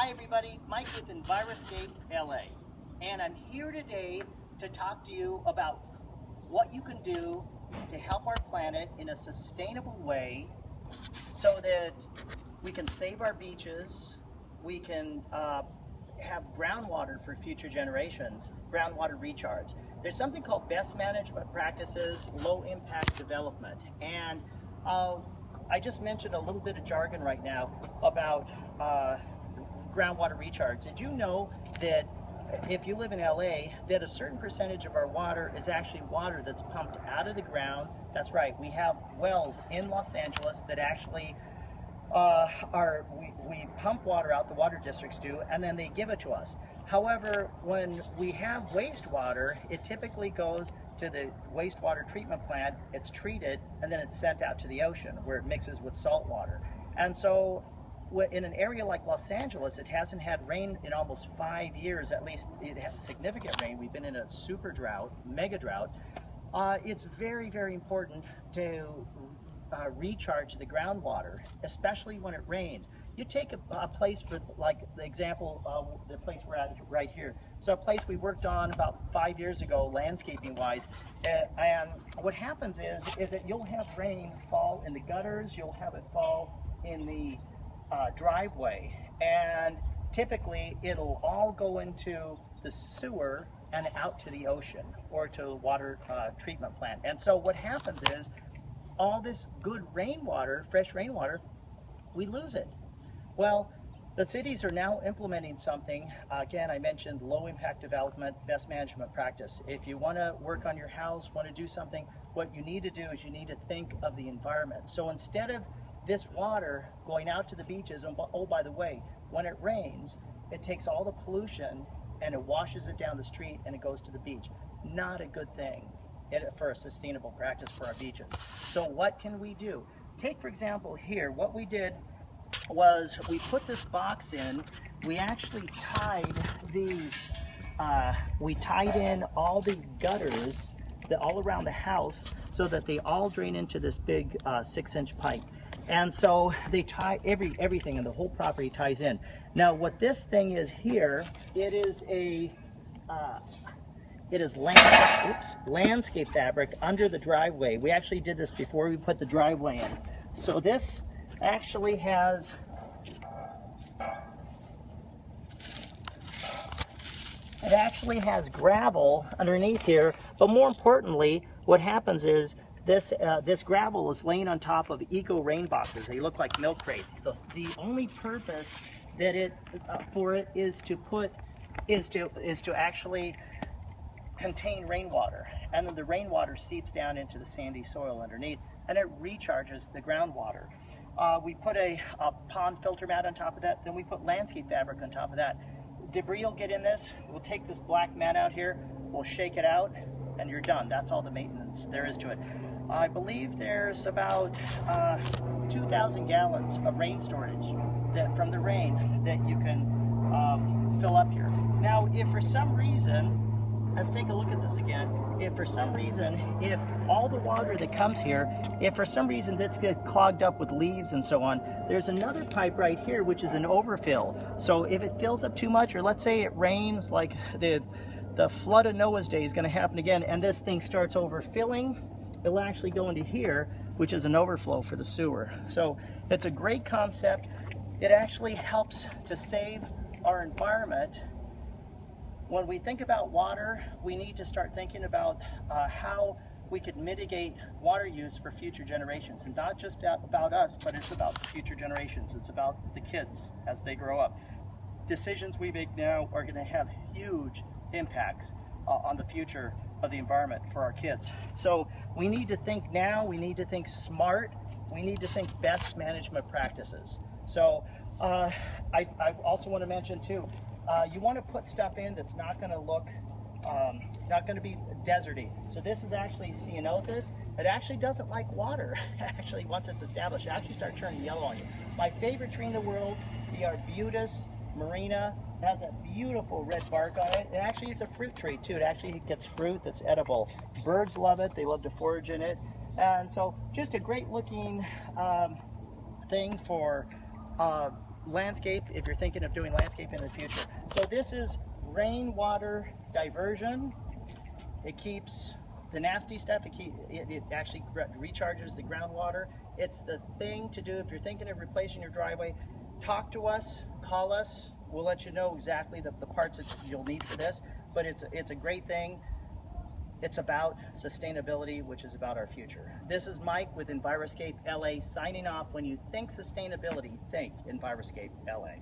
Hi everybody, Mike with Enviroscape LA, and I'm here today to talk to you about what you can do to help our planet in a sustainable way so that we can save our beaches, we can have groundwater for future generations, groundwater recharge. There's something called best management practices, low impact development, and I just mentioned a little bit of jargon right now about groundwater recharge. Did you know that if you live in LA, that a certain percentage of our water is actually water that's pumped out of the ground? That's right, we have wells in Los Angeles that actually we pump water out, the water districts do, and then they give it to us. However, when we have wastewater, it typically goes to the wastewater treatment plant, it's treated, and then it's sent out to the ocean where it mixes with salt water. And so in an area like Los Angeles, it hasn't had rain in almost 5 years. At least it had significant rain. We've been in a super drought, mega drought. It's very, very important to recharge the groundwater, especially when it rains. You take a place for, like the example, the place we're at right here. So a place we worked on about 5 years ago, landscaping wise, and what happens is that you'll have rain fall in the gutters, you'll have it fall in the driveway, and typically it'll all go into the sewer and out to the ocean or to the water treatment plant. And so what happens is all this good rainwater, fresh rainwater, we lose it. Well, the cities are now implementing something. Again, I mentioned low impact development, best management practice. If you want to work on your house, want to do something, what you need to do is you need to think of the environment. So instead of this water going out to the beaches, and oh, by the way, when it rains, it takes all the pollution and it washes it down the street and it goes to the beach. Not a good thing for a sustainable practice for our beaches. So what can we do? Take, for example, here, what we did was we put this box in. We actually tied in all the gutters all around the house so that they all drain into this big 6-inch pipe. And so they tie everything, and the whole property ties in. Now what this thing is here, it is landscape fabric under the driveway. We actually did this before we put the driveway in. So this actually has gravel underneath here, but more importantly, what happens is this gravel is laying on top of eco rain boxes. They look like milk crates. The only purpose that for it is to actually contain rainwater, and then the rainwater seeps down into the sandy soil underneath, and it recharges the groundwater. We put a pond filter mat on top of that, then we put landscape fabric on top of that. Debris will get in this. We'll take this black mat out here, we'll shake it out, and you're done. That's all the maintenance there is to it. I believe there's about 2,000 gallons of rain storage from the rain that you can fill up here. Now, if for some reason, let's take a look at this again. If for some reason, if all the water that comes here, if for some reason that's get clogged up with leaves and so on, there's another pipe right here which is an overfill. So if it fills up too much, or let's say it rains, like the flood of Noah's day is going to happen again, and this thing starts overfilling, it'll actually go into here, which is an overflow for the sewer. So it's a great concept. It actually helps to save our environment. When we think about water, we need to start thinking about how we could mitigate water use for future generations. And not just about us, but it's about the future generations. It's about the kids as they grow up. Decisions we make now are going to have huge impacts on the future of the environment for our kids. So we need to think now, we need to think smart, we need to think best management practices. So I also want to mention too, you want to put stuff in that's not going to look, not going to be deserty. So this is actually ceanothus. It actually doesn't like water. Actually, once it's established, it actually starts turning yellow on you. My favorite tree in the world, the Arbutus marina. It has a beautiful red bark on it. It actually is a fruit tree too. It actually gets fruit that's edible. Birds love it. They love to forage in it. And so just a great looking thing for landscape if you're thinking of doing landscape in the future. So this is rainwater diversion. It keeps the nasty stuff, it actually recharges the groundwater. It's the thing to do if you're thinking of replacing your driveway. Talk to us, call us. We'll let you know exactly the parts that you'll need for this, but it's a great thing. It's about sustainability, which is about our future. This is Mike with Enviroscape LA signing off. When you think sustainability, think Enviroscape LA.